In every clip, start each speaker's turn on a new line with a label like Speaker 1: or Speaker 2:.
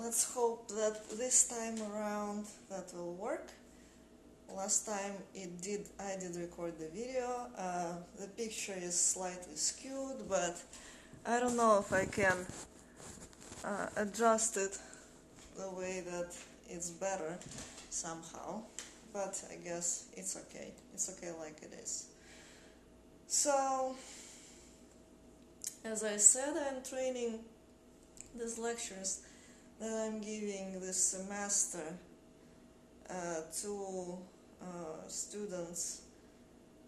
Speaker 1: let's hope that this time around that will work. Last time I did record the video. The picture is slightly skewed, but I don't know if I can adjust it the way that it's better somehow, but I guess it's okay. It's okay like it is. So, as I said, I'm training these lectures that I'm giving this semester to students,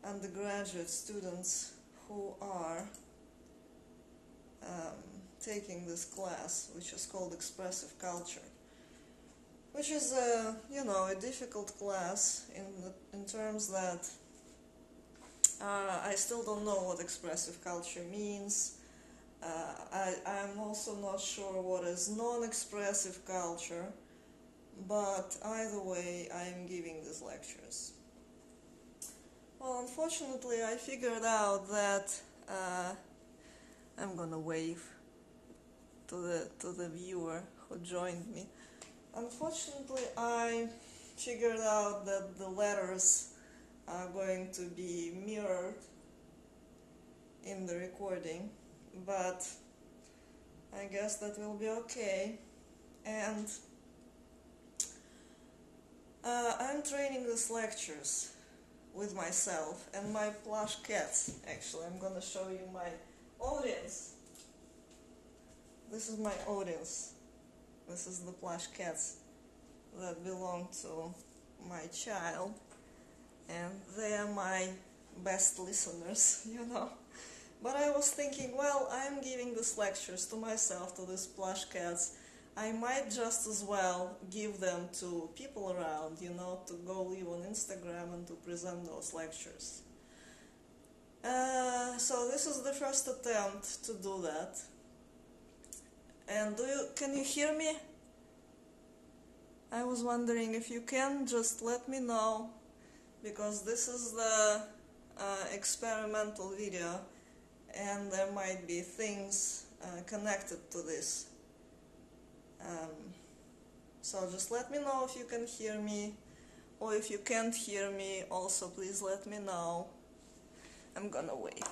Speaker 1: undergraduate students who are taking this class, which is called Expressive Culture, which is a difficult class in terms that I still don't know what expressive culture means. I'm also not sure what is non-expressive culture, but either way, I'm giving these lectures. Well, unfortunately, I figured out that I'm gonna wave to the viewer who joined me. Unfortunately, I figured out that the letters are going to be mirrored in the recording, but I guess that will be okay. And I'm training these lectures with myself and my plush cats. Actually, I'm gonna show you my audience. This is my audience. This is the plush cats that belong to my child, and they are my best listeners, But I was thinking, well, I'm giving these lectures to myself, to these plush cats. I might just as well give them to people around, to go live on Instagram and to present those lectures. So this is the first attempt to do that. And can you hear me? I was wondering if you can, just let me know, because this is the experimental video, and there might be things connected to this. So just let me know if you can hear me, or if you can't hear me, also please let me know. I'm gonna wait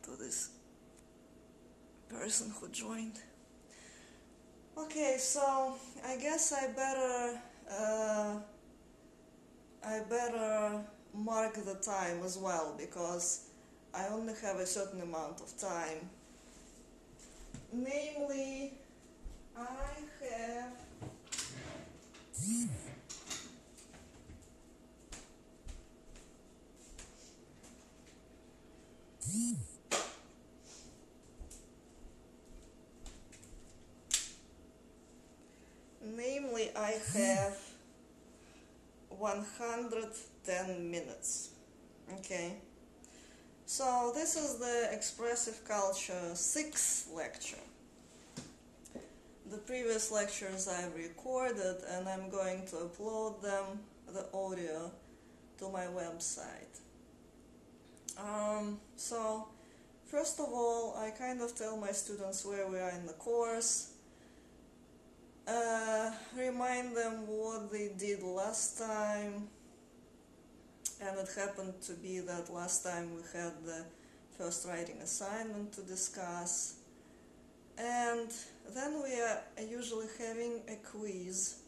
Speaker 1: to this person who joined. Okay, so I guess I better mark the time as well, because I only have a certain amount of time. Namely, I have I have 110 minutes. Okay. So this is the Expressive Culture 6th lecture. The previous lectures I've recorded, and I'm going to upload them, the audio, to my website. So first of all, I kind of tell my students where we are in the course, remind them what they did last time, and it happened to be that last time we had the first writing assignment to discuss, and then we are usually having a quiz,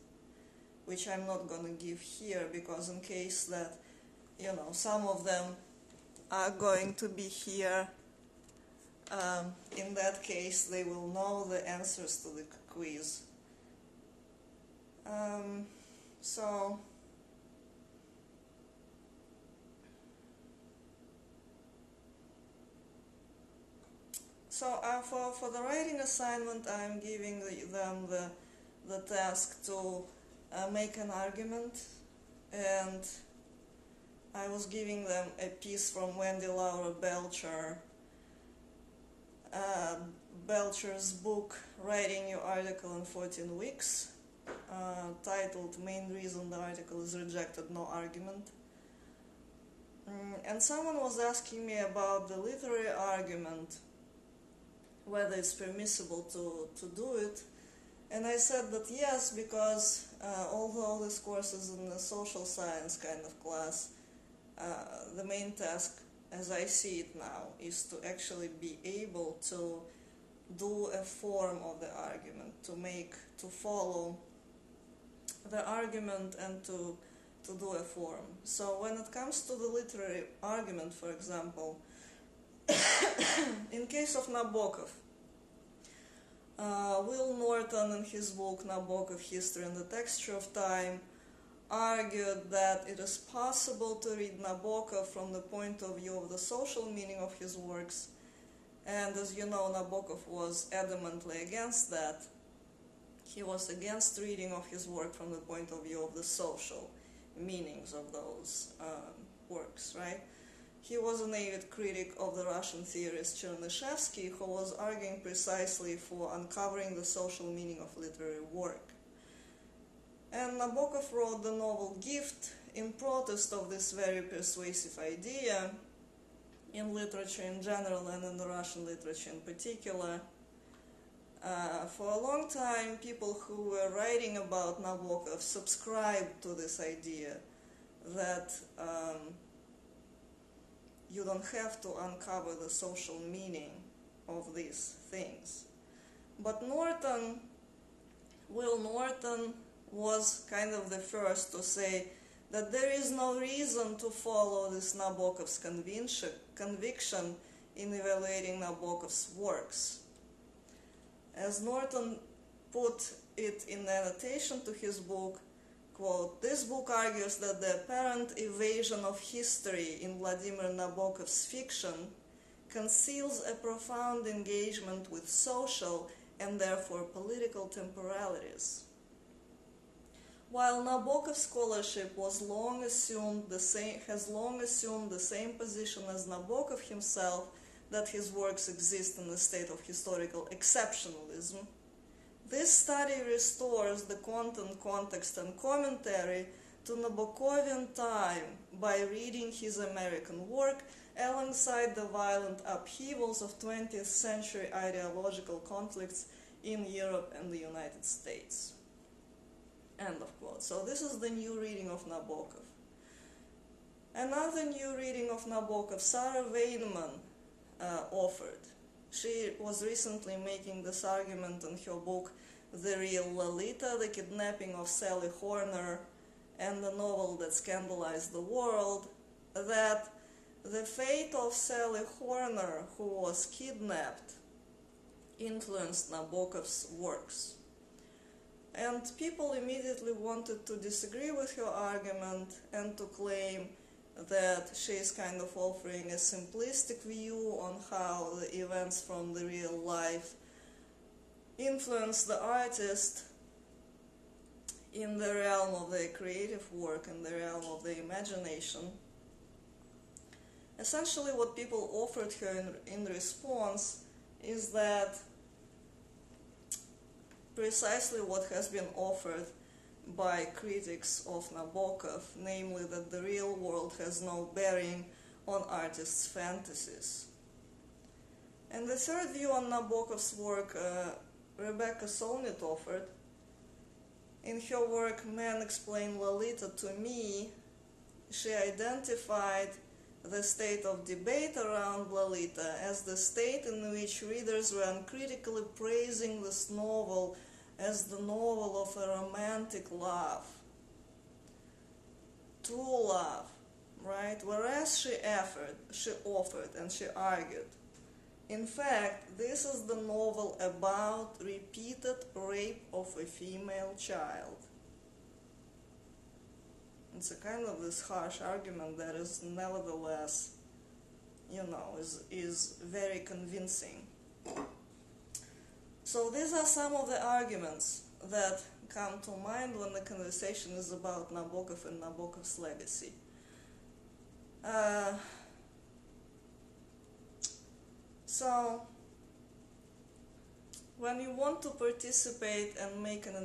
Speaker 1: which I'm not going to give here, because in case that, some of them are going to be here, in that case they will know the answers to the quiz. So for the writing assignment, I'm giving them the task to make an argument, and I was giving them a piece from Wendy Laura Belcher's book, Writing Your Article in 14 Weeks, titled Main Reason the Article is Rejected, No Argument. And someone was asking me about the literary argument, whether it's permissible to do it, And I said that yes, because although this course is in the social science kind of class, the main task, as I see it now, is to actually be able to do a form of the argument, to follow the argument and to do a form. So when it comes to the literary argument, for example, in case of Nabokov, Will Norton, in his book Nabokov, History and the Texture of Time, argued that it is possible to read Nabokov from the point of view of the social meaning of his works, and as you know, Nabokov was adamantly against that. He was against reading of his work from the point of view of the social meanings of those works, right? He was an avid critic of the Russian theorist Chernyshevsky, who was arguing precisely for uncovering the social meaning of literary work. And Nabokov wrote the novel Gift in protest of this very persuasive idea in literature in general and in the Russian literature in particular. For a long time, people who were writing about Nabokov subscribed to this idea that you don't have to uncover the social meaning of these things. But Will Norton was kind of the first to say that there is no reason to follow this Nabokov's conviction in evaluating Nabokov's works. As Norton put it in the annotation to his book, quote, "This book argues that the apparent evasion of history in Vladimir Nabokov's fiction conceals a profound engagement with social and therefore political temporalities." While Nabokov's scholarship has long assumed the same position as Nabokov himself, that his works exist in a state of historical exceptionalism, this study restores the content, context, and commentary to Nabokovian time by reading his American work alongside the violent upheavals of 20th century ideological conflicts in Europe and the United States. End of quote. So this is the new reading of Nabokov. Another new reading of Nabokov, Sarah Weinman offered. She was recently making this argument in her book The Real Lolita, The Kidnapping of Sally Horner, and the novel that scandalized the world, that the fate of Sally Horner, who was kidnapped, influenced Nabokov's works. And people immediately wanted to disagree with her argument and to claim that she is kind of offering a simplistic view on how the events from the real life influence the artist in the realm of their creative work, in the realm of the imagination. Essentially, what people offered her in response is that precisely what has been offered by critics of Nabokov, namely that the real world has no bearing on artists' fantasies. And the third view on Nabokov's work, Rebecca Solnit offered. In her work, Men Explain Lolita to Me, she identified the state of debate around Lolita as the state in which readers were uncritically praising this novel as the novel of a romantic love, true love, right? Whereas she offered and she argued, in fact, this is the novel about repeated rape of a female child. It's a kind of this harsh argument that is nevertheless, is very convincing. So these are some of the arguments that come to mind when the conversation is about Nabokov and Nabokov's legacy. So when you want to participate and make an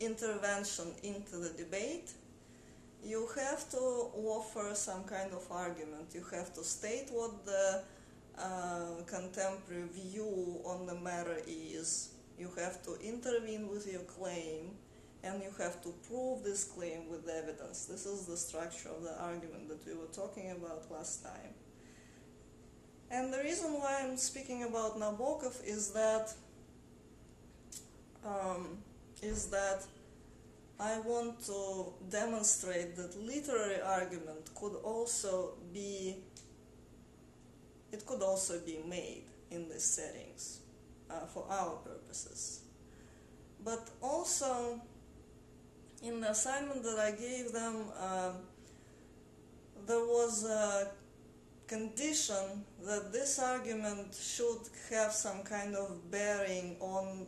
Speaker 1: intervention into the debate, you have to offer some kind of argument. You have to state what the contemporary view on the matter is, You have to intervene with your claim, and you have to prove this claim with evidence. This is the structure of the argument that we were talking about last time. And the reason why I'm speaking about Nabokov is that I want to demonstrate that literary argument could also be made in these settings for our purposes. But also, in the assignment that I gave them, there was a condition that this argument should have some kind of bearing on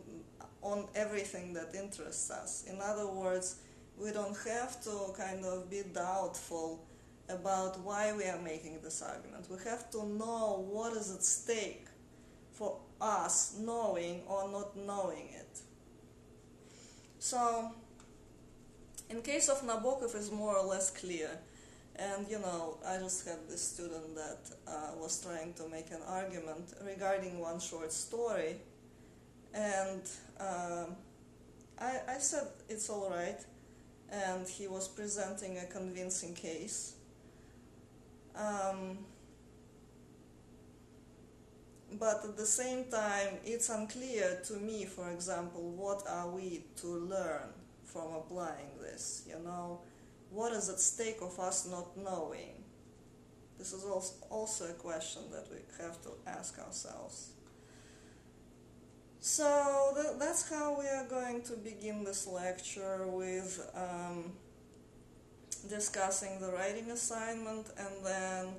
Speaker 1: everything that interests us. In other words, we don't have to kind of be doubtful about why we are making this argument. We have to know what is at stake for us, knowing or not knowing it. So, in case of Nabokov, is more or less clear. And I just had this student that was trying to make an argument regarding one short story, and I said it's all right, and he was presenting a convincing case. But at the same time, it's unclear to me, for example, what are we to learn from applying this, What is at stake of us not knowing? This is also a question that we have to ask ourselves. So that's how we are going to begin this lecture, with discussing the writing assignment, and then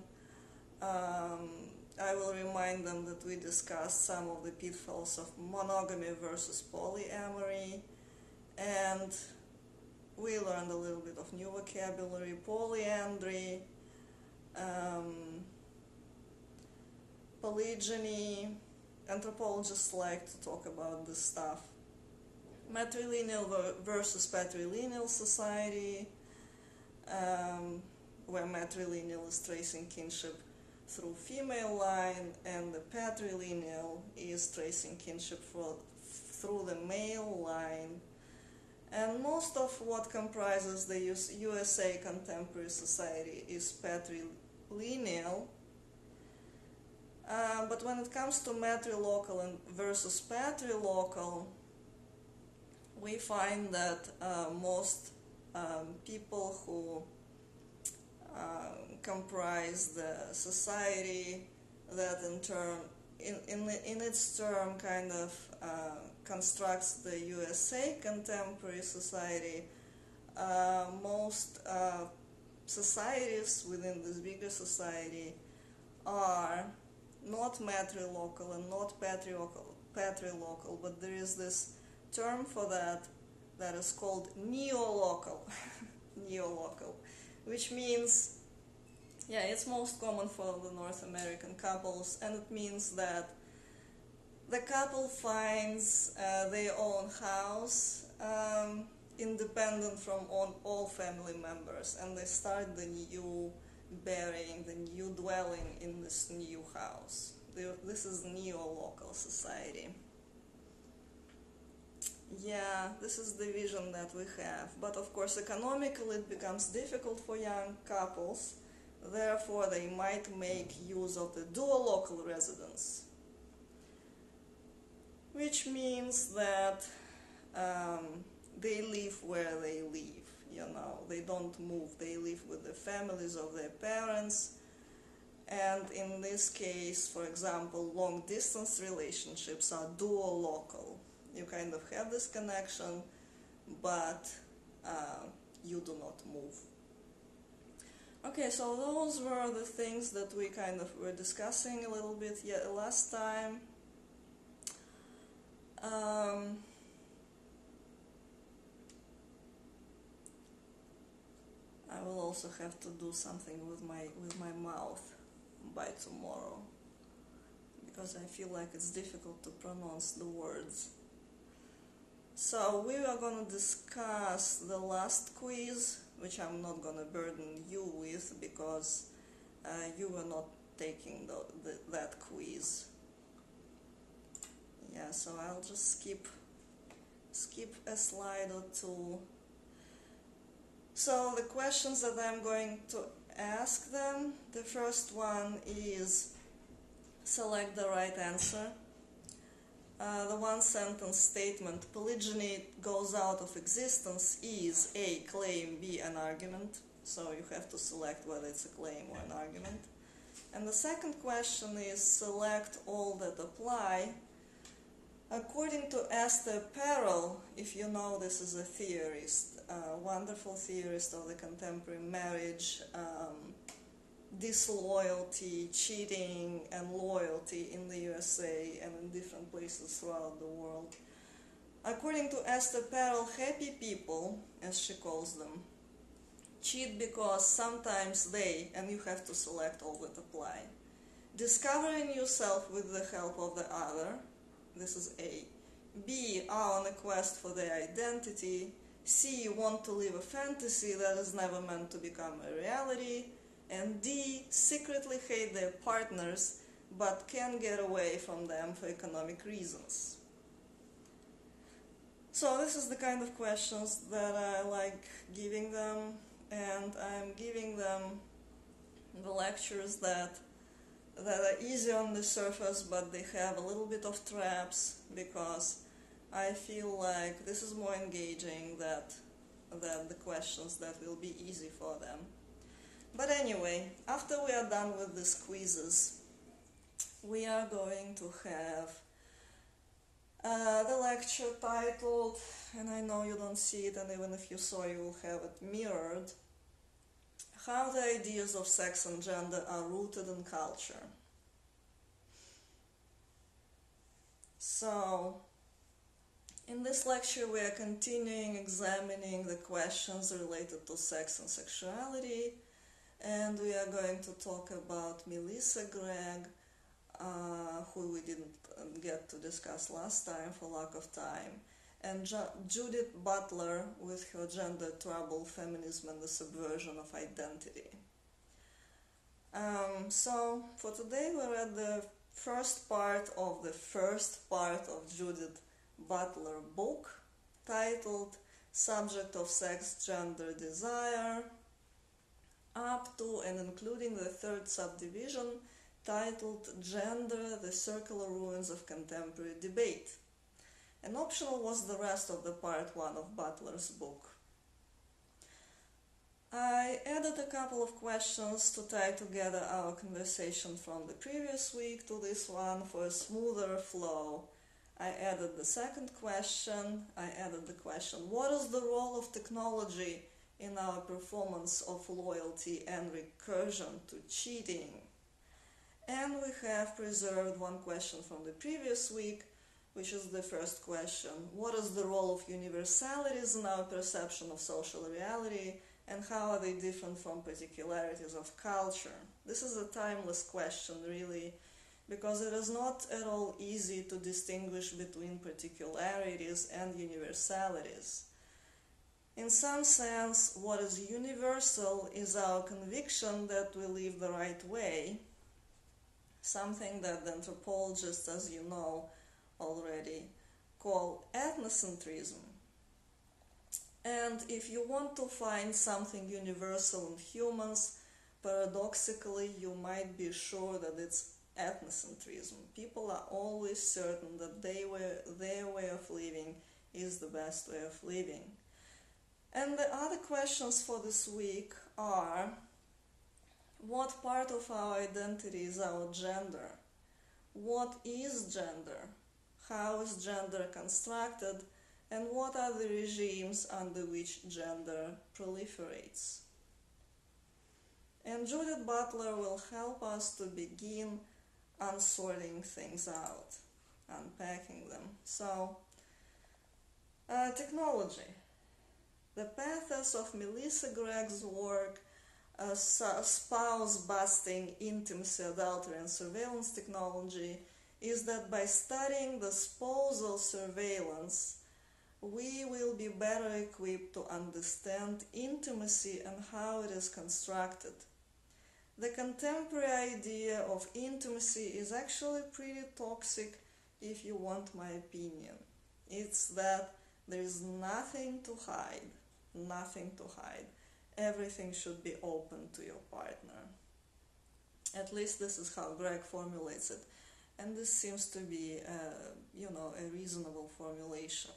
Speaker 1: I will remind them that we discussed some of the pitfalls of monogamy versus polyamory, and we learned a little bit of new vocabulary, polyandry, polygyny. Anthropologists like to talk about this stuff. Matrilineal versus patrilineal society, where matrilineal is tracing kinship through female line, and the patrilineal is tracing kinship through the male line. And most of what comprises the USA contemporary society is patrilineal. But when it comes to matrilocal versus patrilocal, we find that most people who comprise the society that in its term kind of constructs the USA contemporary society, most societies within this bigger society are not matrilocal and not patrilocal, but there is this term for that is called neolocal, which means, it's most common for the North American couples, and it means that the couple finds their own house independent from all family members, and they start the new dwelling in this new house. This is neolocal society. This is the vision that we have. But of course, economically it becomes difficult for young couples. Therefore, they might make use of the duolocal residence, which means that they live where they live. They don't move. They live with the families of their parents. And in this case, for example, long-distance relationships are duolocal. You kind of have this connection, but you do not move. Okay, so those were the things that we kind of were discussing a little bit last time. I will also have to do something with my mouth by tomorrow, because I feel like it's difficult to pronounce the words. So we are going to discuss the last quiz, which I'm not going to burden you with, because you were not taking that quiz. So I'll just skip a slide or two. So the questions that I'm going to ask them, the first one is select the right answer. The one-sentence statement, polygyny goes out of existence, is A, claim, B, an argument. So you have to select whether it's a claim or an argument. And the second question is select all that apply. According to Esther Perel, if you know, this is a theorist, a wonderful theorist of the contemporary marriage, disloyalty, cheating, and loyalty in the USA and in different places throughout the world. According to Esther Perel, happy people, as she calls them, cheat because sometimes they, and you have to select all that apply, discovering yourself with the help of the other, this is A. B, are on a quest for their identity. C, want to live a fantasy that is never meant to become a reality. And D, secretly hate their partners but can't get away from them for economic reasons. So this is the kind of questions that I like giving them, and I'm giving them the lectures that are easy on the surface, but they have a little bit of traps, because I feel like this is more engaging than the questions that will be easy for them. But anyway, after we are done with these quizzes, we are going to have the lecture titled, and I know you don't see it, and even if you saw, you will have it mirrored, How the Ideas of Sex and Gender Are Rooted in Culture. So, in this lecture we are continuing examining the questions related to sex and sexuality, and we are going to talk about Melissa Gregg, who we didn't get to discuss last time for lack of time, and Judith Butler with her Gender Trouble, Feminism and the Subversion of Identity. So for today we're at the first part of Judith Butler book, titled Subject of Sex, Gender, Desire, up to and including the third subdivision, titled Gender, the Circular Ruins of Contemporary Debate. And optional was the rest of the part 1 of Butler's book. I added a couple of questions to tie together our conversation from the previous week to this one for a smoother flow. I added the second question. I added the question, what is the role of technology in our performance of loyalty and recursion to cheating? And we have preserved one question from the previous week, which is the first question. What is the role of universalities in our perception of social reality, and how are they different from particularities of culture? This is a timeless question, really, because it is not at all easy to distinguish between particularities and universalities. In some sense, what is universal is our conviction that we live the right way, something that the anthropologists, as you know already, call ethnocentrism. And if you want to find something universal in humans, paradoxically, you might be sure that it's ethnocentrism. People are always certain that their way of living is the best way of living. And the other questions for this week are, what part of our identity is our gender? What is gender? How is gender constructed? And what are the regimes under which gender proliferates? And Judith Butler will help us to begin unsorting things out, unpacking them. So, technology. The pathos of Melissa Gregg's work, spouse-busting intimacy, adultery, and surveillance technology, is that by studying the spousal surveillance, we will be better equipped to understand intimacy and how it is constructed. The contemporary idea of intimacy is actually pretty toxic, if you want my opinion. It's that There is nothing to hide, nothing to hide. Everything should be open to your partner. At least this is how Gregg formulates it. And this seems to be, a reasonable formulation.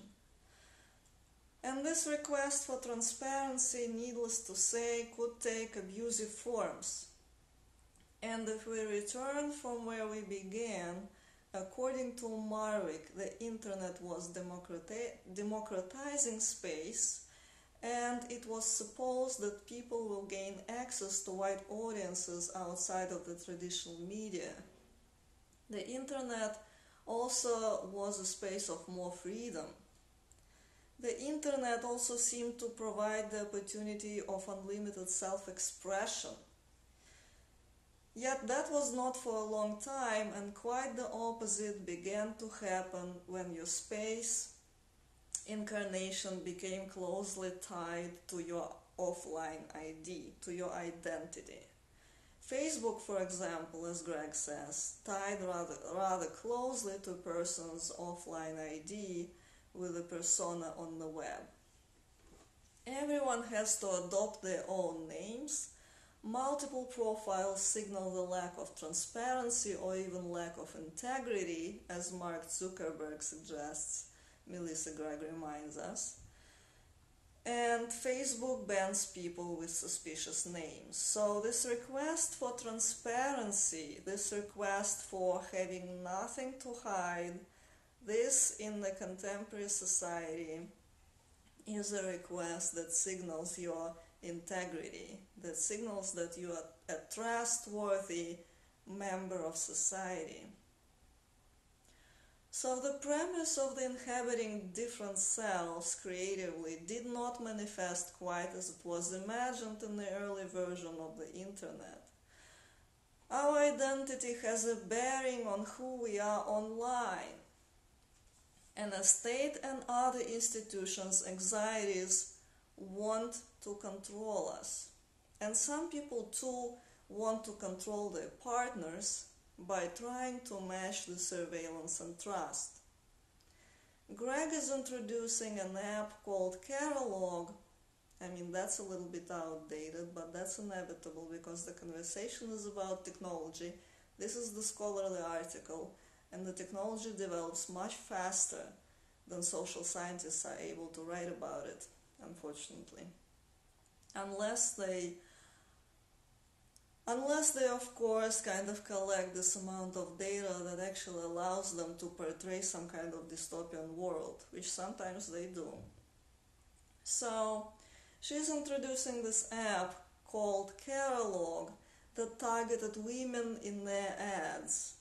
Speaker 1: And this request for transparency, needless to say, could take abusive forms. And if we return from where we began, according to Marwick, the internet was democratizing space, and it was supposed that people will gain access to wide audiences outside of the traditional media. The internet also was a space of more freedom. The internet also seemed to provide the opportunity of unlimited self-expression. Yet that was not for a long time, and quite the opposite began to happen when your space incarnation became closely tied to your offline ID, to your identity. Facebook, for example, as Gregg says, tied rather closely to a person's offline ID with a persona on the web. Everyone has to adopt their own names. Multiple profiles signal the lack of transparency or even lack of integrity, as Mark Zuckerberg suggests, Melissa Gregg reminds us. And Facebook bans people with suspicious names. So this request for transparency, this request for having nothing to hide, this in the contemporary society is a request that signals your integrity, that signals that you are a trustworthy member of society. So the premise of the inhabiting different selves creatively did not manifest quite as it was imagined in the early version of the internet. Our identity has a bearing on who we are online. And the state and other institutions' anxieties want to control us. And some people too want to control their partners by trying to mesh the surveillance and trust. Gregg is introducing an app called Catalog. I mean, that's a little bit outdated, but that's inevitable because the conversation is about technology. This is the scholarly article, and the technology develops much faster than social scientists are able to write about it, unfortunately. Unless they, of course, kind of collect this amount of data that actually allows them to portray some kind of dystopian world, which sometimes they do. So, she's introducing this app called Catalog that targeted women in their ads,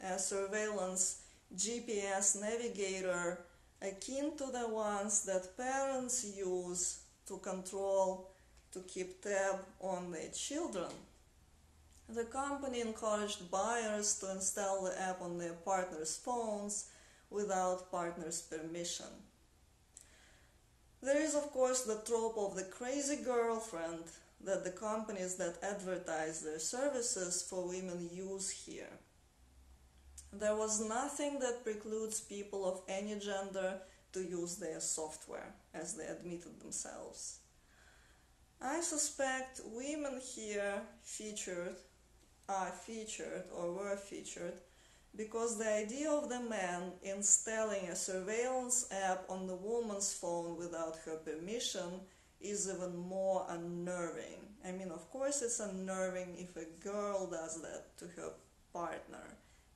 Speaker 1: a surveillance GPS navigator akin to the ones that parents use to keep tab on their children. The company encouraged buyers to install the app on their partners' phones without partners' permission. There is, of course, the trope of the crazy girlfriend that the companies that advertise their services for women use here. There was nothing that precludes people of any gender to use their software, as they admitted themselves. I suspect women here are featured or were featured because the idea of the man installing a surveillance app on the woman's phone without her permission is even more unnerving. I mean, of course it's unnerving if a girl does that to her partner,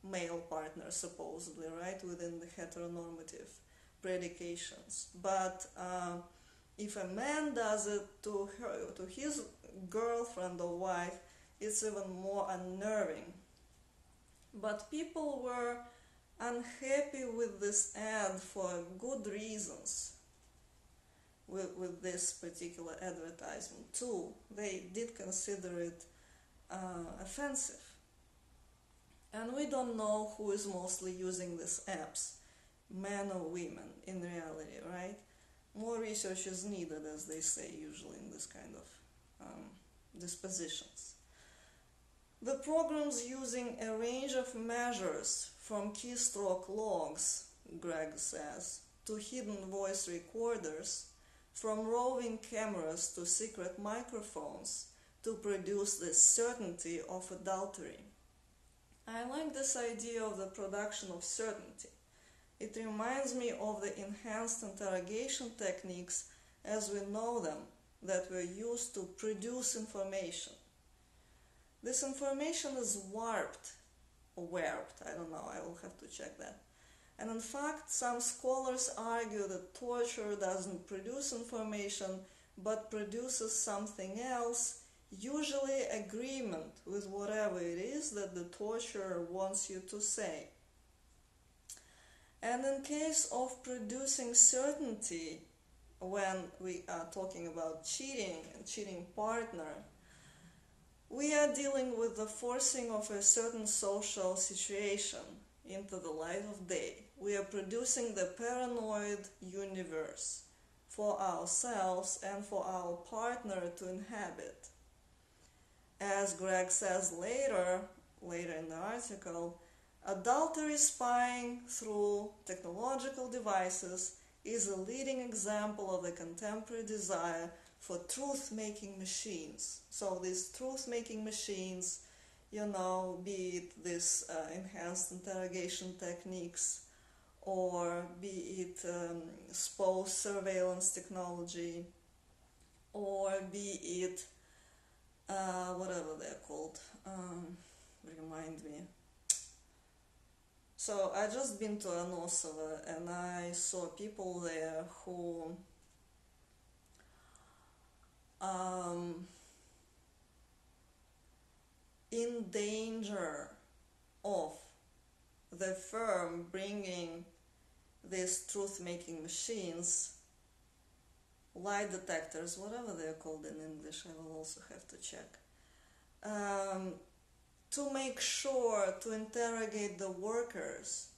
Speaker 1: male partner supposedly, right, within the heteronormative predications. But if a man does it to his girlfriend or wife, it's even more unnerving. But people were unhappy with this ad for good reasons, with this particular advertisement too. They did consider it offensive. And we don't know who is mostly using these apps, men or women, in reality, right? More research is needed, as they say usually in this kind of dispositions. The programs using a range of measures from keystroke logs, Gregg says, to hidden voice recorders, from roving cameras to secret microphones, to produce the certainty of adultery. I like this idea of the production of certainty. It reminds me of the enhanced interrogation techniques as we know them that were used to produce information. This information is warped, I don't know, I will have to check that. And in fact, some scholars argue that torture doesn't produce information, but produces something else, usually agreement with whatever it is that the torturer wants you to say. And in case of producing certainty, when we are talking about cheating and cheating partner, we are dealing with the forcing of a certain social situation into the light of day. We are producing the paranoid universe for ourselves and for our partner to inhabit. As Gregg says later in the article, adultery spying through technological devices is a leading example of the contemporary desire for truth-making machines. So these truth-making machines, be it this enhanced interrogation techniques, or be it spouse surveillance technology, or be it whatever they're called, remind me. So I just been to Anosova and I saw people there who in danger of the firm bringing these truth-making machines, lie detectors, whatever they're called in English, I will also have to check, to make sure to interrogate the workers,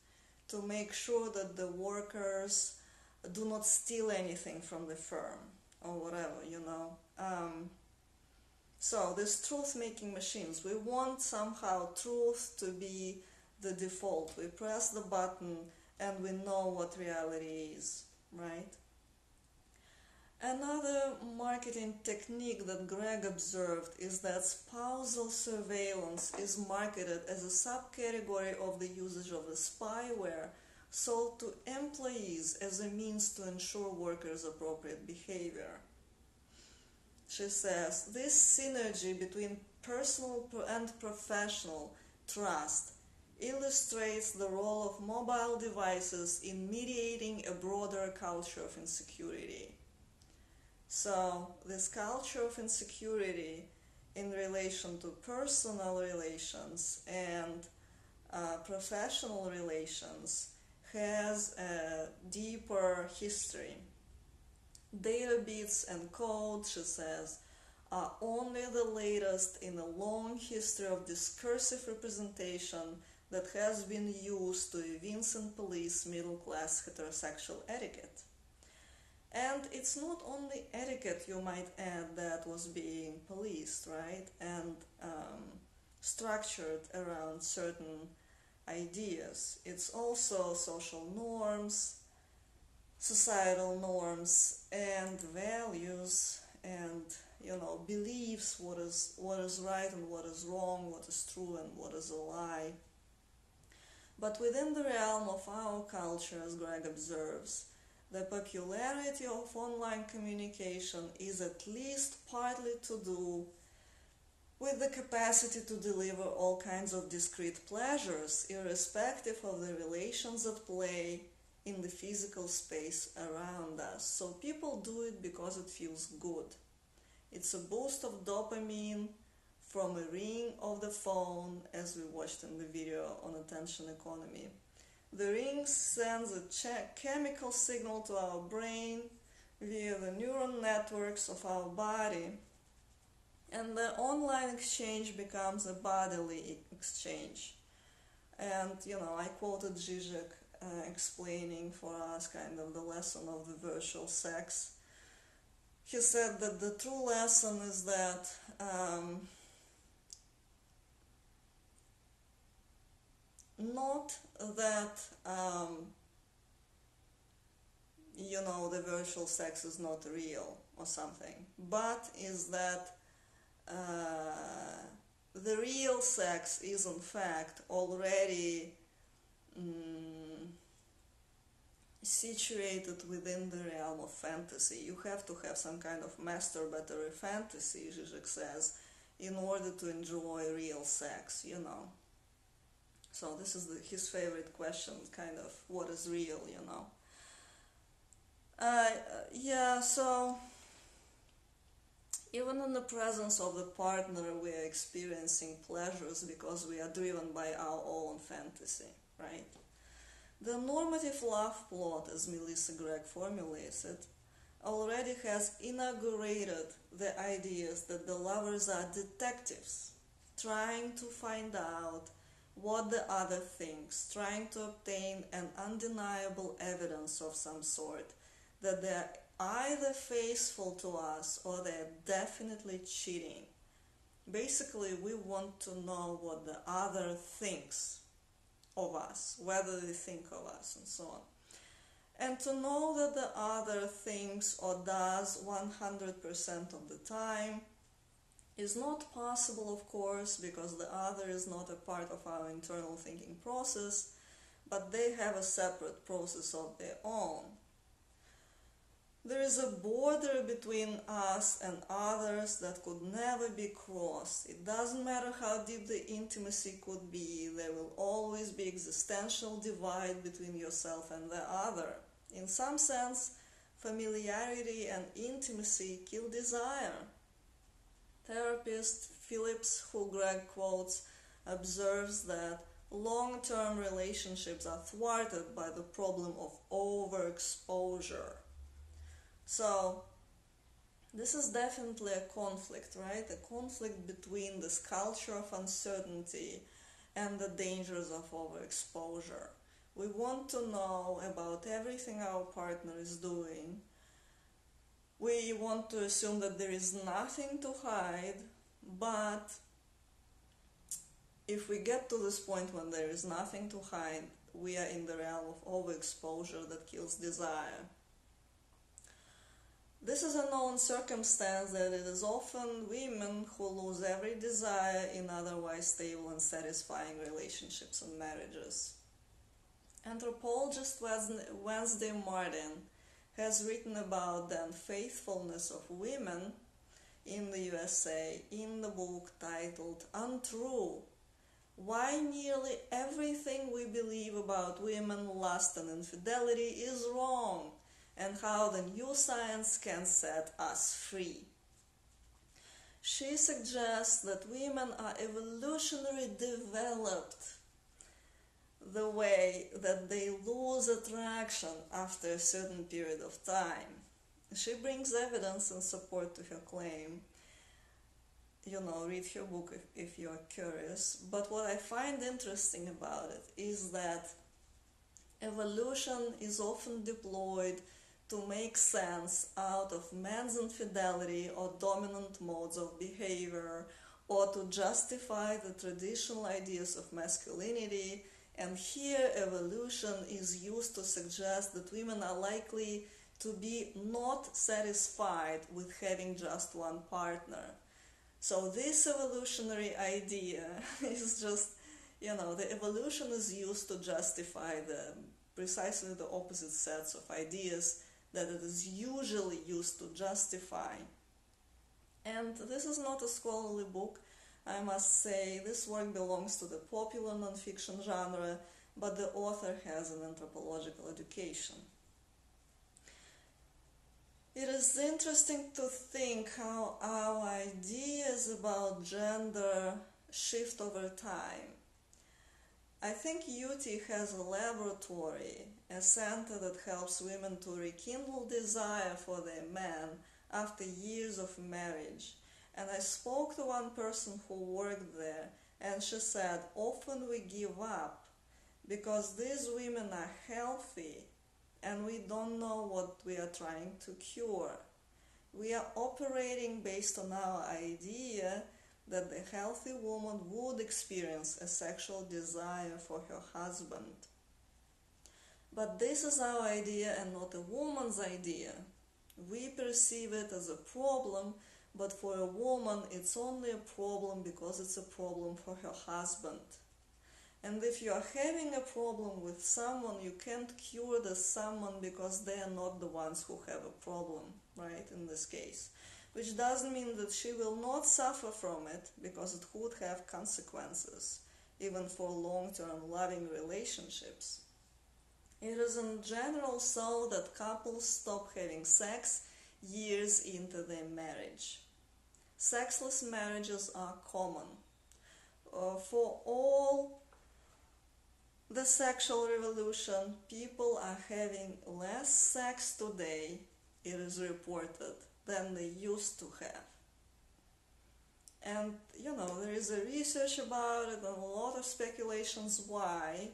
Speaker 1: to make sure that the workers do not steal anything from the firm or whatever, So these truth-making machines, we want somehow truth to be the default. We press the button and we know what reality is, right? Another marketing technique that Gregg observed is that spousal surveillance is marketed as a subcategory of the usage of the spyware sold to employees as a means to ensure workers' appropriate behavior. She says, this synergy between personal and professional trust illustrates the role of mobile devices in mediating a broader culture of insecurity. So, this culture of insecurity in relation to personal relations and professional relations has a deeper history. Data bits and code, she says, are only the latest in a long history of discursive representation that has been used to evince and police middle-class heterosexual etiquette. And it's not only etiquette, you might add, that was being policed, right, and structured around certain ideas. It's also social norms, societal norms, and values, and beliefs, what is right and what is wrong, what is true and what is a lie. But within the realm of our culture, as Gregg observes, the popularity of online communication is at least partly to do with the capacity to deliver all kinds of discrete pleasures, irrespective of the relations at play in the physical space around us. So people do it because it feels good. It's a boost of dopamine from a ring of the phone, as we watched in the video on attention economy. The ring sends a chemical signal to our brain via the neural networks of our body, and the online exchange becomes a bodily exchange. And, I quoted Zizek explaining for us kind of the lesson of the virtual sex. He said that the true lesson is that not that the virtual sex is not real or something, but is that the real sex is in fact already situated within the realm of fantasy. You have to have some kind of masturbatory fantasy, Zizek says, in order to enjoy real sex, So this is his favorite question, kind of, what is real, so even in the presence of the partner, we are experiencing pleasures because we are driven by our own fantasy, right? The normative love plot, as Melissa Gregg formulates it, already has inaugurated the ideas that the lovers are detectives, trying to find out what the other thinks, trying to obtain an undeniable evidence of some sort that they're either faithful to us or they're definitely cheating. Basically, we want to know what the other thinks of us, whether they think of us, and so on. And to know that the other thinks or does 100% of the time is not possible, of course, because the other is not a part of our internal thinking process, but they have a separate process of their own. There is a border between us and others that could never be crossed. It doesn't matter how deep the intimacy could be, there will always be existential divide between yourself and the other. In some sense, familiarity and intimacy kill desire. Therapist Phillips, who Gregg quotes, observes that long-term relationships are thwarted by the problem of overexposure. So, this is definitely a conflict, right? A conflict between this culture of uncertainty and the dangers of overexposure. We want to know about everything our partner is doing. We want to assume that there is nothing to hide, but if we get to this point when there is nothing to hide, we are in the realm of overexposure that kills desire. This is a known circumstance that it is often women who lose every desire in otherwise stable and satisfying relationships and marriages. Anthropologist Wednesday Martin has written about the unfaithfulness of women in the USA in the book titled Untrue: Why Nearly Everything We Believe About Women, Lust and Infidelity is Wrong, and How the New Science Can Set Us Free. She suggests that women are evolutionarily developed the way that they lose attraction after a certain period of time. She brings evidence in support to her claim. Read her book if you're curious. But what I find interesting about it is that evolution is often deployed to make sense out of men's infidelity or dominant modes of behavior, or to justify the traditional ideas of masculinity. And here evolution is used to suggest that women are likely to be not satisfied with having just one partner. So this evolutionary idea is just, the evolution is used to justify precisely the opposite sets of ideas that it is usually used to justify. And this is not a scholarly book. I must say, this work belongs to the popular nonfiction genre, but the author has an anthropological education. It is interesting to think how our ideas about gender shift over time. I think UT has a laboratory, a center that helps women to rekindle desire for their men after years of marriage. And I spoke to one person who worked there, and she said, often we give up because these women are healthy and we don't know what we are trying to cure. We are operating based on our idea that the healthy woman would experience a sexual desire for her husband. But this is our idea and not a woman's idea. We perceive it as a problem, but for a woman it's only a problem because it's a problem for her husband. And if you are having a problem with someone, you can't cure the someone because they are not the ones who have a problem, right, in this case. Which doesn't mean that she will not suffer from it, because it could have consequences, even for long-term loving relationships. It is in general so that couples stop having sex years into their marriage. Sexless marriages are common. For all the sexual revolution, people are having less sex today, it is reported, than they used to have. And, there is a research about it and a lot of speculations why.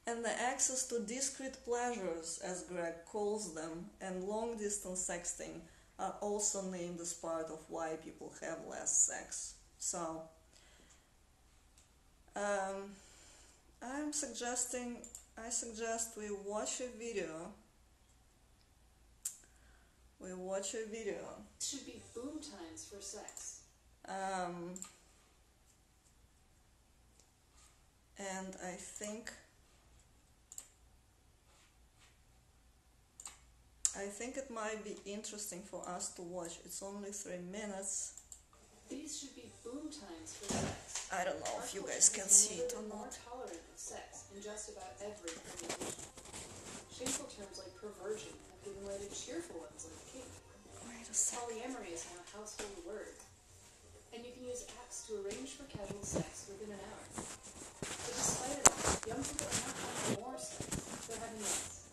Speaker 1: And the access to discrete pleasures, as Gregg calls them, and long-distance sexting are also named as part of why people have less sex. So, I suggest we watch a video.
Speaker 2: It should be boom times for sex.
Speaker 1: And I think it might be interesting for us to watch. It's only 3 minutes.
Speaker 2: These should be boom times for sex.
Speaker 1: I don't know if you guys can see it or
Speaker 2: More
Speaker 1: not.
Speaker 2: tolerant of sex in just about every permutation. Shameful terms like perversion have given way to cheerful ones like kink.
Speaker 1: Wait a second.
Speaker 2: Polyamory is now a household word. And you can use apps to arrange for casual sex within an hour. But despite it all, young people are not having more sex, they're having less.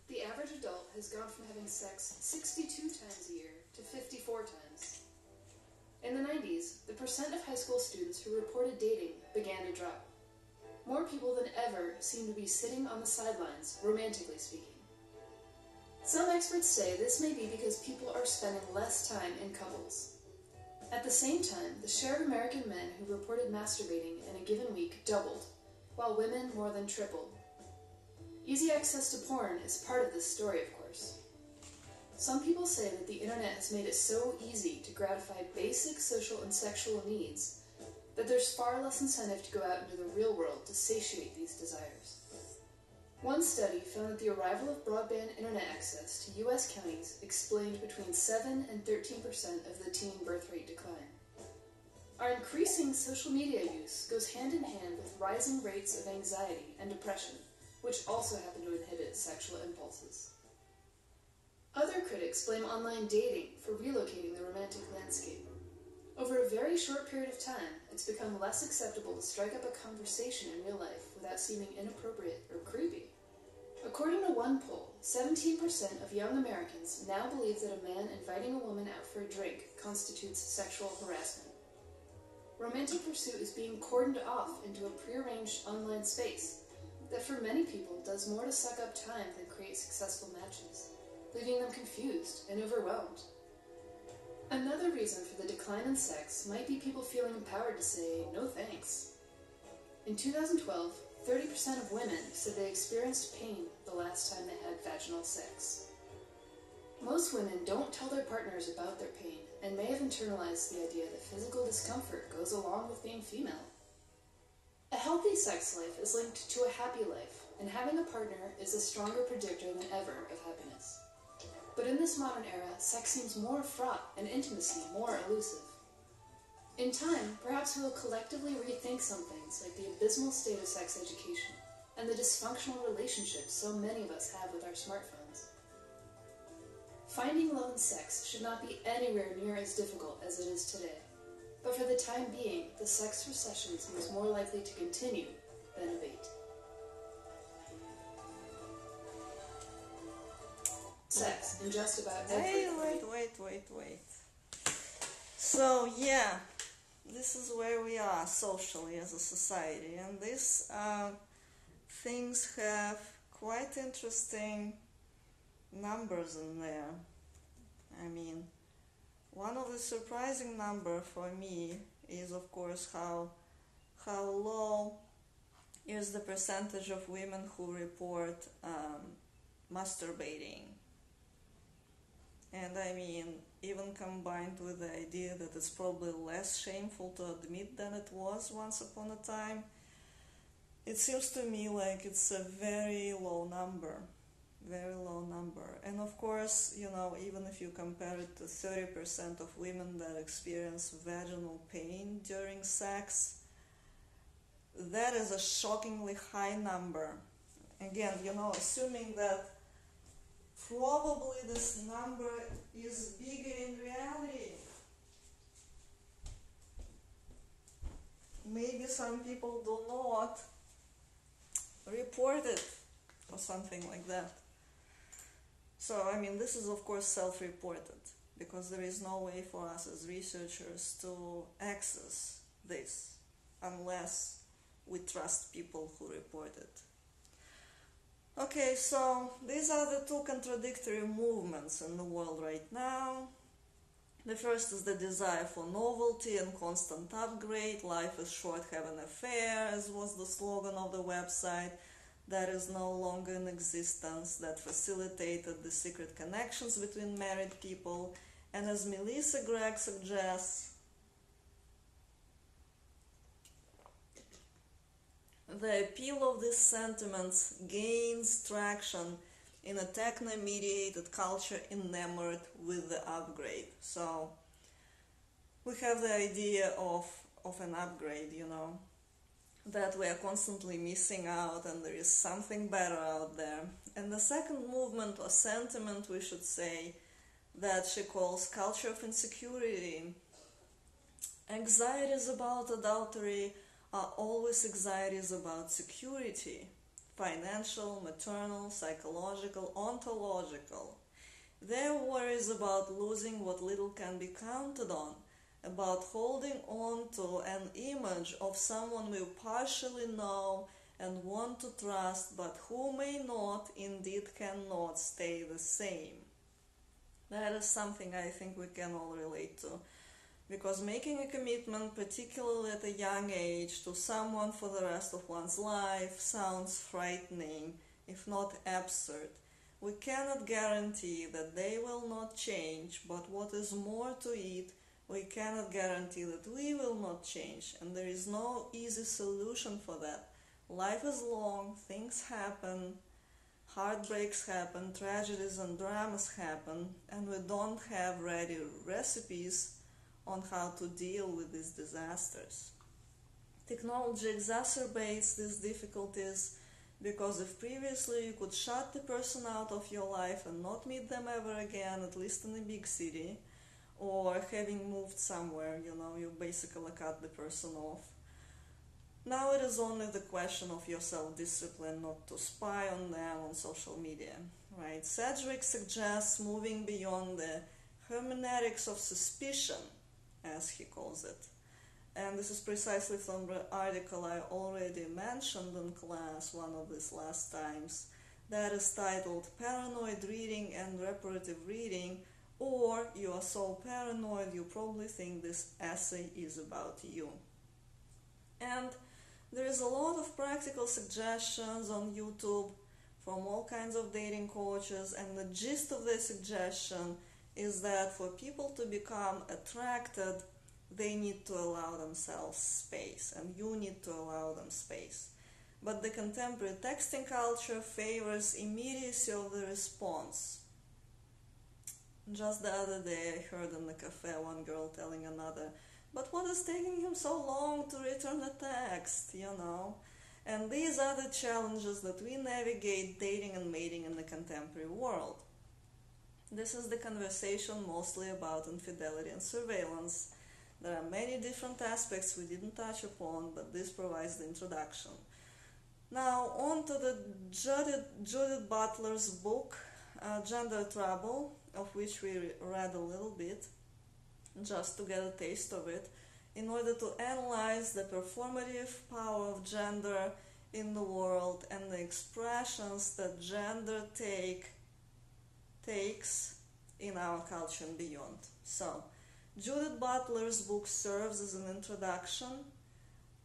Speaker 2: The average adult has gone from having sex 62 times a year to 54 times. In the 90s, the percent of high school students who reported dating began to drop. More people than ever seem to be sitting on the sidelines, romantically speaking. Some experts say this may be because people are spending less time in couples. At the same time, the share of American men who reported masturbating in a given week doubled, while women more than tripled. Easy access to porn is part of this story, of course. Some people say that the internet has made it so easy to gratify basic social and sexual needs that there's far less incentive to go out into the real world to satiate these desires. One study found that the arrival of broadband internet access to U.S. counties explained between 7 and 13% of the teen birth rate decline. Our increasing social media use goes hand in hand with rising rates of anxiety and depression, which also happen to inhibit sexual impulses. Other critics blame online dating for relocating the romantic landscape. Over a very short period of time, it's become less acceptable to strike up a conversation in real life without seeming inappropriate or creepy. According to one poll, 17% of young Americans now believe that a man inviting a woman out for a drink constitutes sexual harassment. Romantic pursuit is being cordoned off into a prearranged online space that for many people does more to suck up time than create successful matches, leaving them confused and overwhelmed. Another reason for the decline in sex might be people feeling empowered to say, no thanks. In 2012, 30% of women said they experienced pain the last time they had vaginal sex. Most women don't tell their partners about their pain and may have internalized the idea that physical discomfort goes along with being female. A healthy sex life is linked to a happy life, and having a partner is a stronger predictor than ever of happiness. But in this modern era, sex seems more fraught and intimacy more elusive. In time, perhaps we will collectively rethink some things like the abysmal state of sex education and the dysfunctional relationships so many of us have with our smartphones. Finding love and sex should not be anywhere near as difficult as it is today. But for the time being, the sex recession seems more likely to continue than abate. Sex in just about every...
Speaker 1: Wait. So, yeah, this is where we are socially as a society, and these things have quite interesting numbers in there. I mean, one of the surprising number for me is, of course, how how low is the percentage of women who report masturbating. And I mean, even combined with the idea that it's probably less shameful to admit than it was once upon a time, it seems to me like it's a very low number. Very low number. And of course, even if you compare it to 30% of women that experience vaginal pain during sex, that is a shockingly high number. Again, assuming that probably this number is bigger in reality. Maybe some people do not report it or something like that. So, I mean, this is of course self-reported, because there is no way for us as researchers to access this unless we trust people who report it. Okay, so these are the two contradictory movements in the world right now. The first is the desire for novelty and constant upgrade. Life is short, have an affair, as was the slogan of the website. That is no longer in existence, that facilitated the secret connections between married people. And as Melissa Gregg suggests, the appeal of these sentiments gains traction in a techno-mediated culture enamored with the upgrade. So we have the idea of an upgrade, that we are constantly missing out and there is something better out there. And the second movement or sentiment, we should say, that she calls culture of insecurity. Anxieties about adultery are always anxieties about security, financial, maternal, psychological, ontological. They're worries about losing what little can be counted on, about holding on to an image of someone we partially know and want to trust, but who may not, indeed cannot, stay the same. That is something I think we can all relate to, because making a commitment, particularly at a young age, to someone for the rest of one's life sounds frightening, if not absurd. We cannot guarantee that they will not change, but what is more to it, we cannot guarantee that we will not change, and there is no easy solution for that. Life is long, things happen, heartbreaks happen, tragedies and dramas happen, and we don't have ready recipes on how to deal with these disasters. Technology exacerbates these difficulties, because if previously you could shut the person out of your life and not meet them ever again, at least in a big city, or having moved somewhere, you basically cut the person off. Now it is only the question of your self-discipline not to spy on them on social media, right? Sedgwick suggests moving beyond the hermeneutics of suspicion, as he calls it. And this is precisely from the article I already mentioned in class one of these last times, that is titled Paranoid Reading and Reparative Reading, or You Are So Paranoid You Probably Think This Essay Is About You. And there is a lot of practical suggestions on YouTube from all kinds of dating coaches, and the gist of the suggestion is that for people to become attracted, they need to allow themselves space, and you need to allow them space. But the contemporary texting culture favors immediacy of the response. Just the other day I heard in the cafe one girl telling another, but what is taking him so long to return a text, And these are the challenges that we navigate dating and mating in the contemporary world. This is the conversation mostly about infidelity and surveillance. There are many different aspects we didn't touch upon, but this provides the introduction. Now, on to the Judith Butler's book, Gender Trouble, of which we read a little bit, just to get a taste of it, in order to analyze the performative power of gender in the world and the expressions that gender takes in our culture and beyond. So, Judith Butler's book serves as an introduction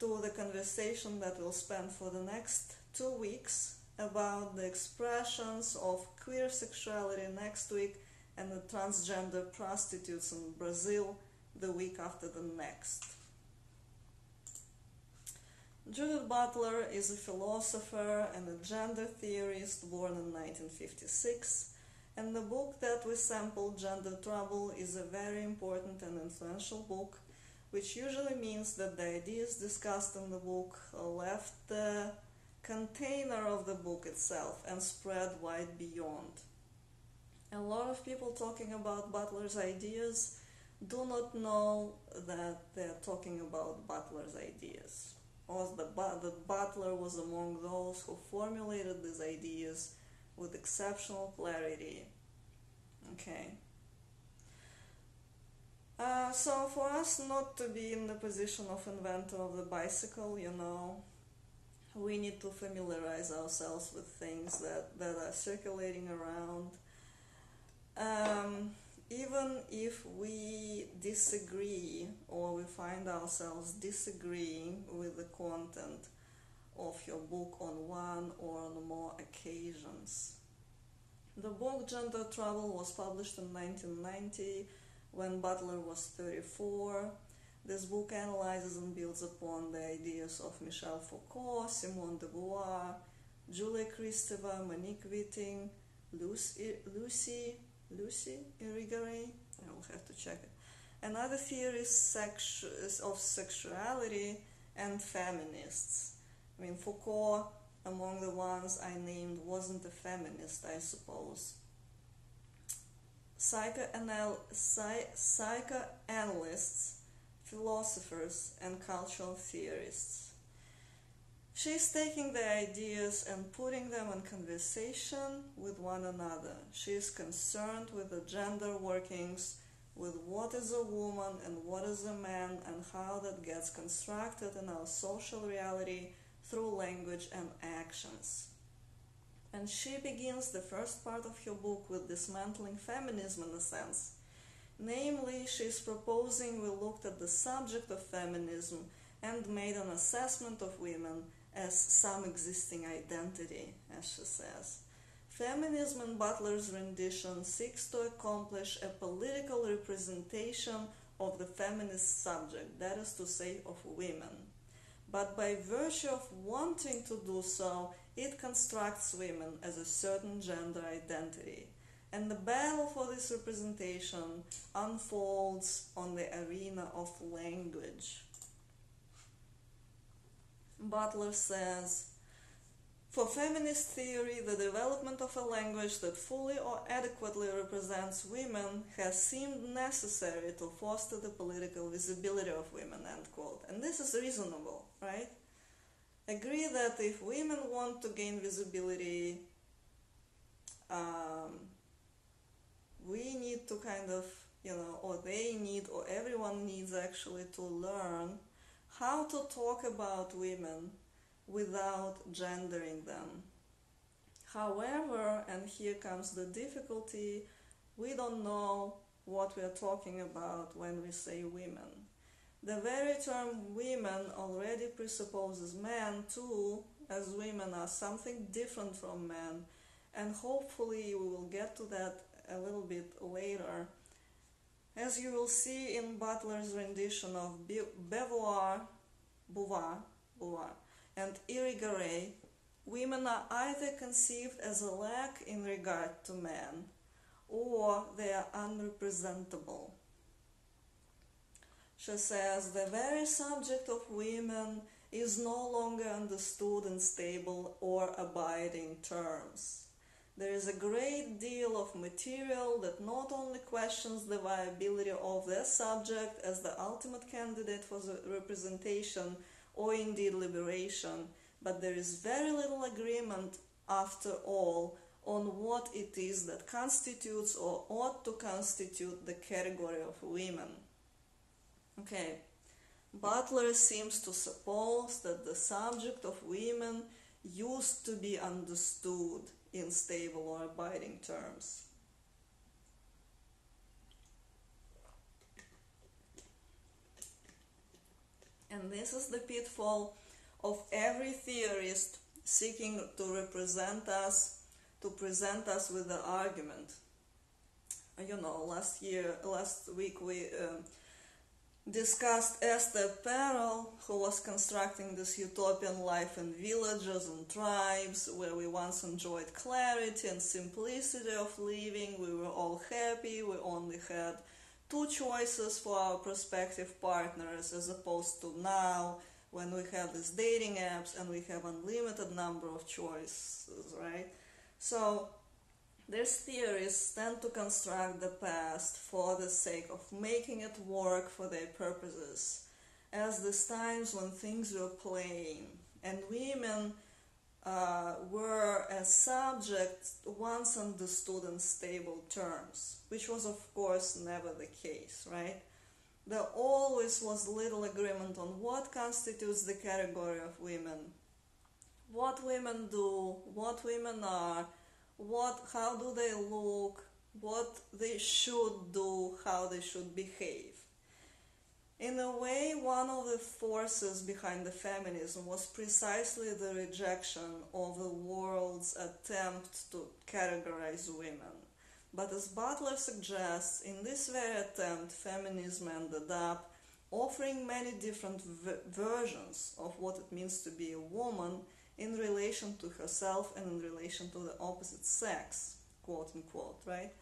Speaker 1: to the conversation that we'll spend for the next 2 weeks about the expressions of queer sexuality next week and the transgender prostitutes in Brazil the week after the next. Judith Butler is a philosopher and a gender theorist born in 1956, and the book that we sampled, Gender Trouble, is a very important and influential book, which usually means that the ideas discussed in the book left the container of the book itself and spread wide beyond. A lot of people talking about Butler's ideas do not know that they're talking about Butler's ideas, or that Butler was among those who formulated these ideas with exceptional clarity. Okay. So for us not to be in the position of inventor of the bicycle, we need to familiarize ourselves with things that are circulating around. Even if we disagree or we find ourselves disagreeing with the content of your book on one or on more occasions. The book Gender Trouble was published in 1990 when Butler was 34. This book analyzes and builds upon the ideas of Michel Foucault, Simone de Beauvoir, Julia Kristeva, Monique Witting, Lucy Irigaray, I will have to check it, and other theories of sexuality and feminists. I mean, Foucault, among the ones I named, wasn't a feminist, I suppose. Psychoanalysts, philosophers, and cultural theorists. She's taking the ideas and putting them in conversation with one another. She is concerned with the gender workings, with what is a woman and what is a man, and how that gets constructed in our social reality through language and actions. And she begins the first part of her book with dismantling feminism in a sense. Namely, she's proposing we looked at the subject of feminism and made an assessment of women as some existing identity, as she says. Feminism in Butler's rendition seeks to accomplish a political representation of the feminist subject, that is to say, of women. But by virtue of wanting to do so, it constructs women as a certain gender identity. And the battle for this representation unfolds on the arena of language. Butler says, for feminist theory, the development of a language that fully or adequately represents women has seemed necessary to foster the political visibility of women, end quote. And this is reasonable, right? Agree that if women want to gain visibility, we need to kind of, or they need, or everyone needs actually to learn how to talk about women without gendering them. However, and here comes the difficulty, we don't know what we are talking about when we say women. The very term women already presupposes men too, as women are something different from men, and hopefully we will get to that a little bit later. As you will see in Butler's rendition of Beauvoir, and Irigaray, women are either conceived as a lack in regard to men, or they are unrepresentable. She says, the very subject of women is no longer understood in stable or abiding terms. There is a great deal of material that not only questions the viability of their subject as the ultimate candidate for the representation or indeed liberation, but there is very little agreement, after all, on what it is that constitutes or ought to constitute the category of women. Okay, Butler seems to suppose that the subject of women used to be understood in stable or abiding terms. And this is the pitfall of every theorist seeking to represent us, to present us with the argument. You know, last week we discussed Esther Perel, who was constructing this utopian life in villages and tribes where we once enjoyed clarity and simplicity of living. We were all happy. We only had two choices for our prospective partners, as opposed to now when we have these dating apps and we have unlimited number of choices, right? So these theorists tend to construct the past for the sake of making it work for their purposes, as these times when things were plain and women were as subjects once understood in stable terms, which was of course never the case, right? There always was little agreement on what constitutes the category of women, what women do, what women are, how do they look, what they should do, how they should behave. In a way, one of the forces behind the feminism was precisely the rejection of the world's attempt to categorize women. But as Butler suggests, in this very attempt, feminism ended up offering many different versions of what it means to be a woman in relation to herself and in relation to the opposite sex, quote unquote, right?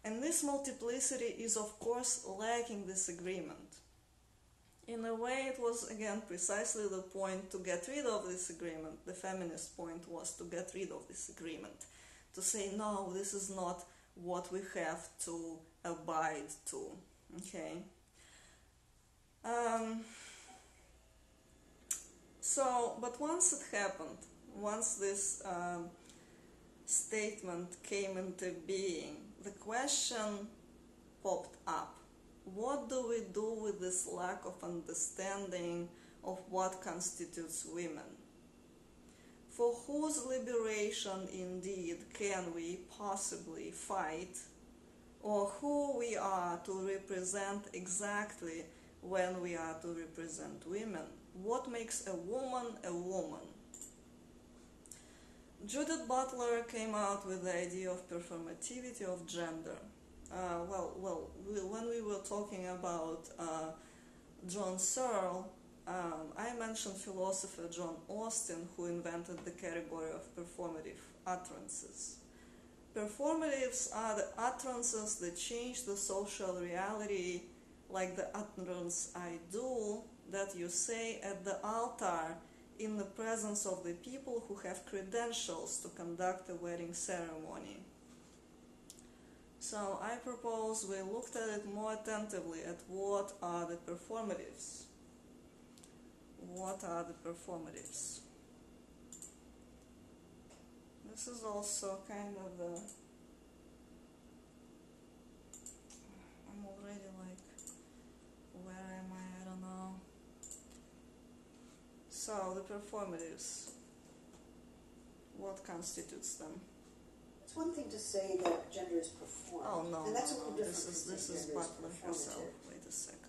Speaker 1: And this multiplicity is of course lacking this agreement. In a way, it was again precisely the point to get rid of this agreement. The feminist point was to get rid of this agreement, to say no, this is not what we have to abide to, okay? But once it happened, once this statement came into being, the question popped up. What do we do with this lack of understanding of what constitutes women? For whose liberation indeed can we possibly fight, or who we are to represent exactly when we are to represent women? What makes a woman a woman? Judith Butler came out with the idea of performativity of gender. When we were talking about John Searle, I mentioned philosopher John Austin, who invented the category of performative utterances. Performatives are the utterances that change the social reality, like the utterance "I do" that you say at the altar in the presence of the people who have credentials to conduct a wedding ceremony. So I propose we looked at it more attentively at what are the performatives. What are the performatives? This is also kind of the... I'm already like... Where am I? I don't know. So, the performatives. What constitutes them?
Speaker 3: It's one thing to say that gender is performed.
Speaker 1: Oh no,
Speaker 3: and that's a little different.
Speaker 1: This is Butler herself. Wait a second.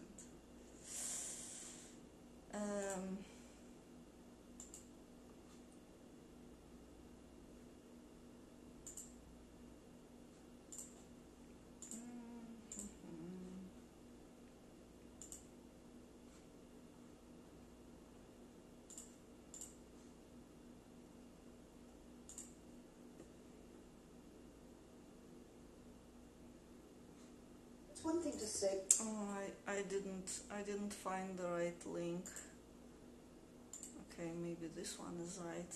Speaker 3: One thing to say.
Speaker 1: Oh, I didn't find the right link. Okay, maybe this one is right.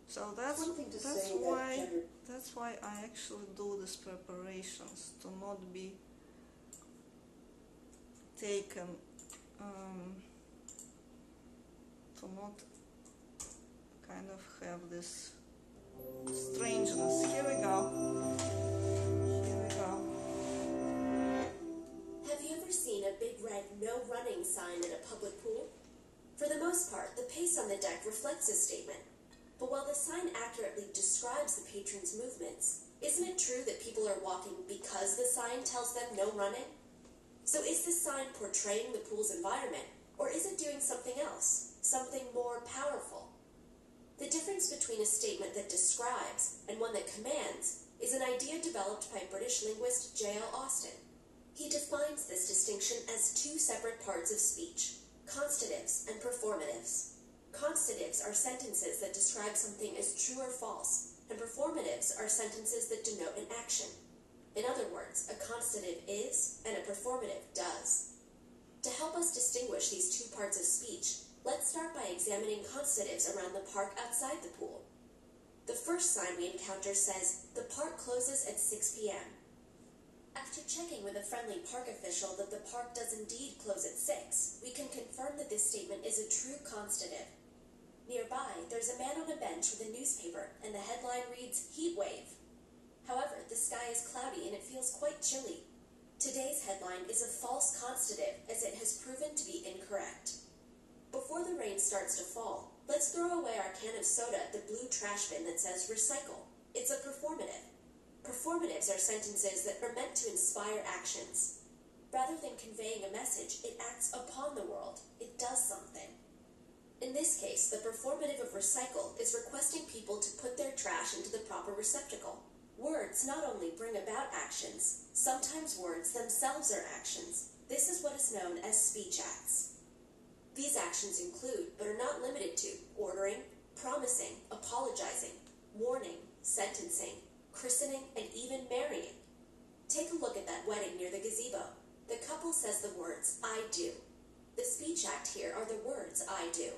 Speaker 1: So that's why I actually do these preparations, to not be taken, to not kind of have this strangeness. Here we go.
Speaker 4: Have you ever seen a big red no running sign in a public pool? For the most part, the pace on the deck reflects this statement. But while the sign accurately describes the patron's movements, isn't it true that people are walking because the sign tells them no running? So is this sign portraying the pool's environment, or is it doing something else, something more powerful? The difference between a statement that describes and one that commands is an idea developed by British linguist J.L. Austin. He defines this distinction as two separate parts of speech, constatives and performatives. Constatives are sentences that describe something as true or false, and performatives are sentences that denote an action. In other words, a constative is and a performative does. To help us distinguish these two parts of speech, let's start by examining constatives around the park outside the pool. The first sign we encounter says, "The park closes at 6 p.m. After checking with a friendly park official that the park does indeed close at 6, we can confirm that this statement is a true constative. Nearby, there's a man on a bench with a newspaper, and the headline reads, "Heat Wave." However, the sky is cloudy and it feels quite chilly. Today's headline is a false constative, as it has proven to be incorrect. Before the rain starts to fall, let's throw away our can of soda at the blue trash bin that says recycle. It's a performative. Performatives are sentences that are meant to inspire actions. Rather than conveying a message, it acts upon the world. It does something. In this case, the performative of recycle is requesting people to put their trash into the proper receptacle. Words not only bring about actions, sometimes words themselves are actions. This is what is known as speech acts. These actions include, but are not limited to, ordering, promising, apologizing, warning, sentencing, christening, and even marrying. Take a look at that wedding near the gazebo. The couple says the words, "I do." The speech act here are the words, "I do."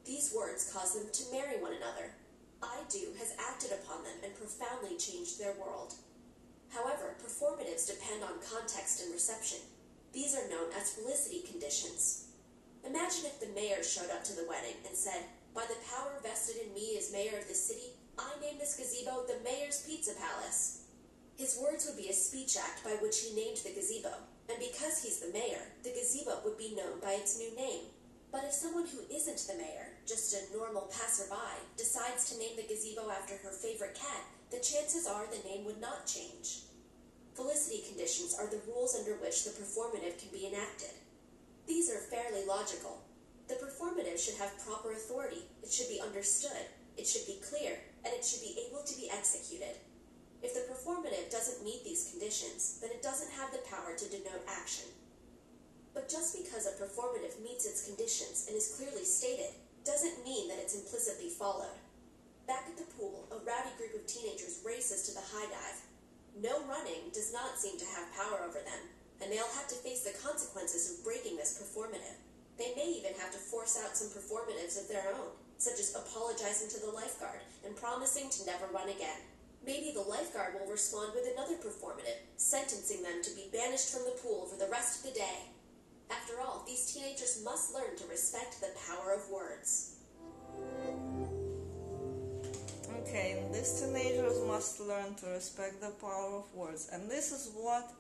Speaker 4: These words cause them to marry one another. "I do" has acted upon them and profoundly changed their world. However, performatives depend on context and reception. These are known as felicity conditions. Imagine if the mayor showed up to the wedding and said, "By the power vested in me as mayor of this city, I name this gazebo the Mayor's Pizza Palace." His words would be a speech act by which he named the gazebo, and because he's the mayor, the gazebo would be known by its new name. But if someone who isn't the mayor, just a normal passerby, decides to name the gazebo after her favorite cat, the chances are the name would not change. Felicity conditions are the rules under which the performative can be enacted. These are fairly logical. The performative should have proper authority, it should be understood, it should be clear, and it should be able to be executed. If the performative doesn't meet these conditions, then it doesn't have the power to denote action. But just because a performative meets its conditions and is clearly stated, doesn't mean that it's implicitly followed. Back at the pool, a rowdy group of teenagers races to the high dive. No running does not seem to have power over them, and they'll have to face the consequences of breaking this performative. They may even have to force out some performatives of their own, such as apologizing to the lifeguard and promising to never run again. Maybe the lifeguard will respond with another performative, sentencing them to be banished from the pool for the rest of the day. After all, these teenagers must learn to respect the power of words.
Speaker 1: Okay, these teenagers must learn to respect the power of words. And this is what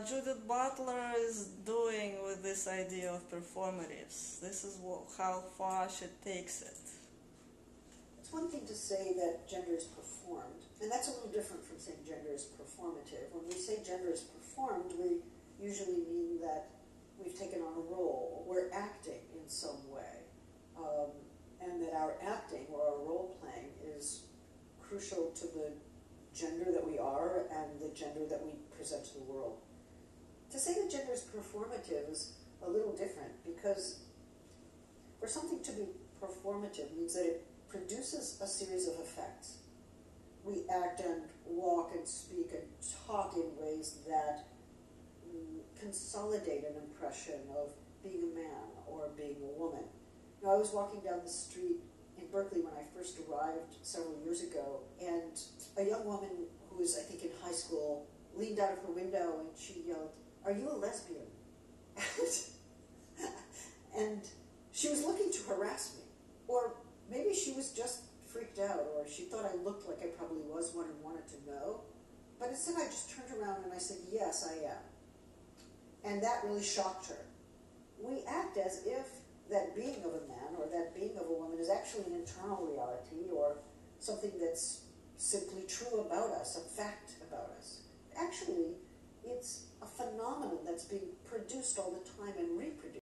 Speaker 1: Judith Butler is doing with this idea of performatives. This is how far she takes it.
Speaker 3: It's one thing to say that gender is performed, and that's a little different from saying gender is performative. When we say gender is performed, we usually mean that we've taken on a role, we're acting in some way, and that our acting or our role playing is crucial to the gender that we are and the gender that we present to the world. To say that gender is performative is a little different, because for something to be performative means that it produces a series of effects. We act and walk and speak and talk in ways that consolidate an impression of being a man or being a woman. Now, I was walking down the street in Berkeley when I first arrived several years ago, and a young woman who was, I think, in high school leaned out of her window and she yelled, "Are you a lesbian?" And she was looking to harass me. Or maybe she was just freaked out, or she thought I looked like I probably was one and wanted to know. But instead I just turned around and I said, "Yes, I am." And that really shocked her. We act as if that being of a man or that being of a woman is actually an internal reality or something that's simply true about us, a fact about us. Actually, it's a phenomenon that's being produced all the time and reproduced.